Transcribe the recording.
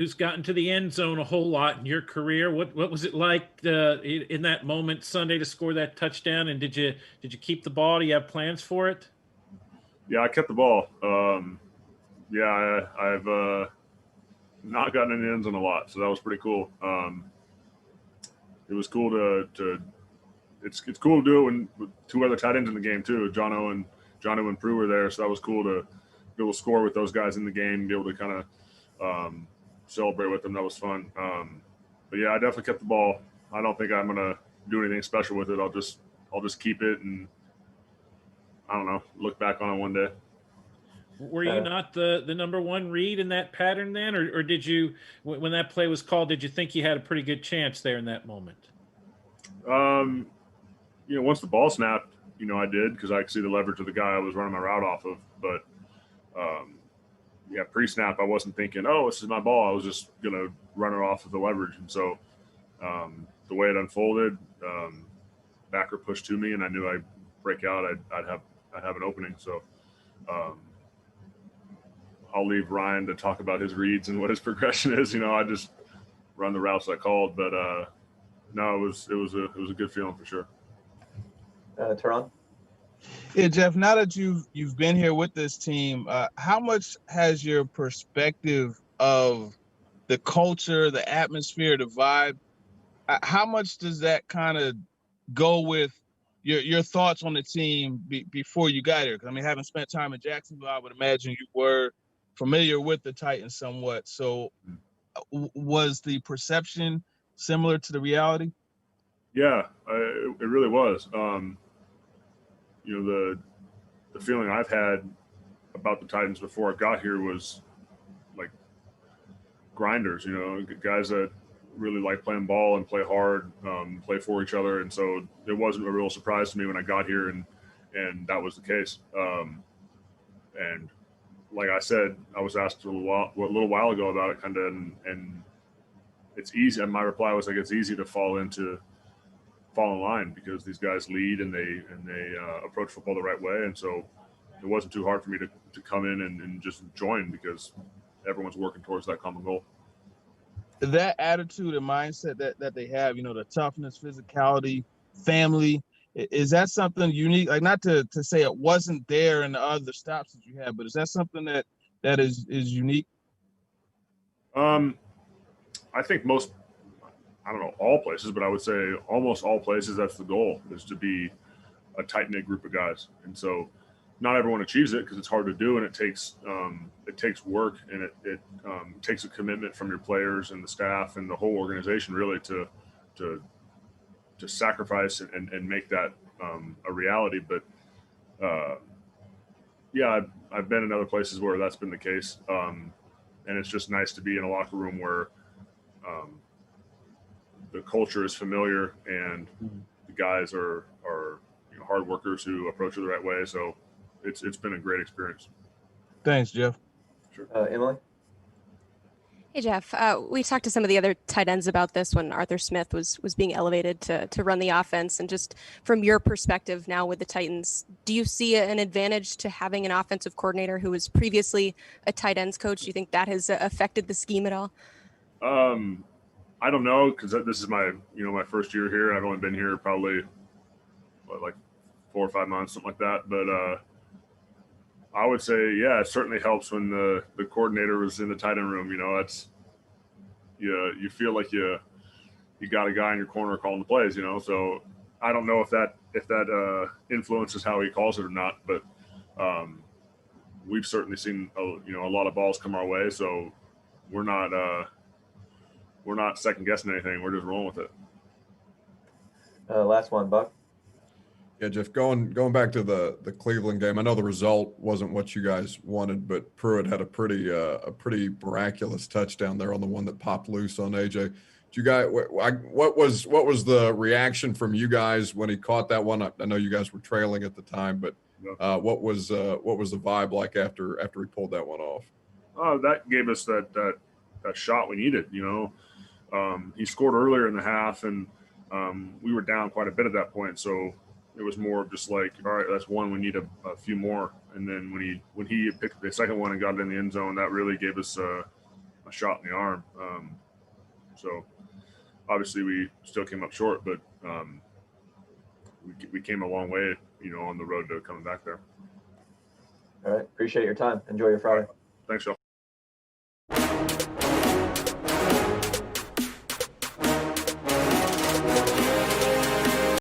who's gotten to the end zone a whole lot in your career. What was it like in that moment Sunday to score that touchdown? And did you keep the ball? Do you have plans for it? Yeah, I kept the ball. I've not gotten in the end zone a lot, so that was pretty cool. It was cool to it's cool to do it when with two other tight ends in the game too. Jono and Prue were there, so that was cool to be able to score with those guys in the game, be able to kind of celebrate with them. That was fun. But yeah, I definitely kept the ball. I don't think I'm gonna do anything special with it. I'll just keep it and I don't know, look back on it one day. Were you not the number one read in that pattern then, or did you, when that play was called, did you think you had a pretty good chance there in that moment? Once the ball snapped, I did because I could see the leverage of the guy I was running my route off of. But pre-snap, I wasn't thinking, oh, this is my ball. I was just gonna run it off of the leverage, and so the way it unfolded, backer pushed to me, and I knew I'd break out. I'd have an opening. So. I'll leave Ryan to talk about his reads and what his progression is. I just run the routes I called, but no, it was a good feeling for sure. Teron? Yeah, Geoff, now that you've been here with this team, how much has your perspective of the culture, the atmosphere, the vibe, how much does that kind of go with your thoughts on the team before you got here? Because, I mean, having spent time in Jacksonville, I would imagine you were familiar with the Titans somewhat. So was the perception similar to the reality? Yeah, it really was. The feeling I've had about the Titans before I got here was like grinders, guys that really like playing ball and play hard, play for each other. And so it wasn't a real surprise to me when I got here and that was the case. And like I said, I was asked a little while ago about it, kind of, and it's easy. And my reply was like, it's easy to fall in line because these guys lead and they approach football the right way. And so it wasn't too hard for me to come in and just join because everyone's working towards that common goal. That attitude and mindset that they have, the toughness, physicality, family, is that something unique? Like, not to say it wasn't there in the other stops that you had, but is that something that is unique? I think all places, but I would say almost all places, that's the goal, is to be a tight-knit group of guys. And so not everyone achieves it because it's hard to do, and it takes work, and it takes a commitment from your players and the staff and the whole organization really to sacrifice and make that a reality. But I've been in other places where that's been the case, and it's just nice to be in a locker room where the culture is familiar and the guys are hard workers who approach it the right way. So it's been a great experience. Thanks, Geoff. Sure. Emily? Hey, Geoff. We talked to some of the other tight ends about this when Arthur Smith was being elevated to run the offense. And just from your perspective now with the Titans, do you see an advantage to having an offensive coordinator who was previously a tight ends coach? Do you think that has affected the scheme at all? I don't know, because this is my first year here. I've only been here probably like 4 or 5 months, something like that. But I would say, yeah, it certainly helps when the coordinator was in the tight end room. That's you feel like you got a guy in your corner calling the plays. So I don't know if that influences how he calls it or not. But we've certainly seen a lot of balls come our way. So we're not second guessing anything. We're just rolling with it. Last one, Buck. Yeah, Geoff, going back to the Cleveland game, I know the result wasn't what you guys wanted, but Pruitt had a pretty miraculous touchdown there on the one that popped loose on AJ. Did you guys, what was the reaction from you guys when he caught that one? I know you guys were trailing at the time, but what was the vibe like after he pulled that one off? That gave us that shot we needed. He scored earlier in the half, and we were down quite a bit at that point, so it was more of just like, all right, that's one. We need a few more. And then when he picked the second one and got it in the end zone, that really gave us a shot in the arm. So obviously we still came up short, but we came a long way, on the road to coming back there. All right. Appreciate your time. Enjoy your Friday. Thanks, y'all.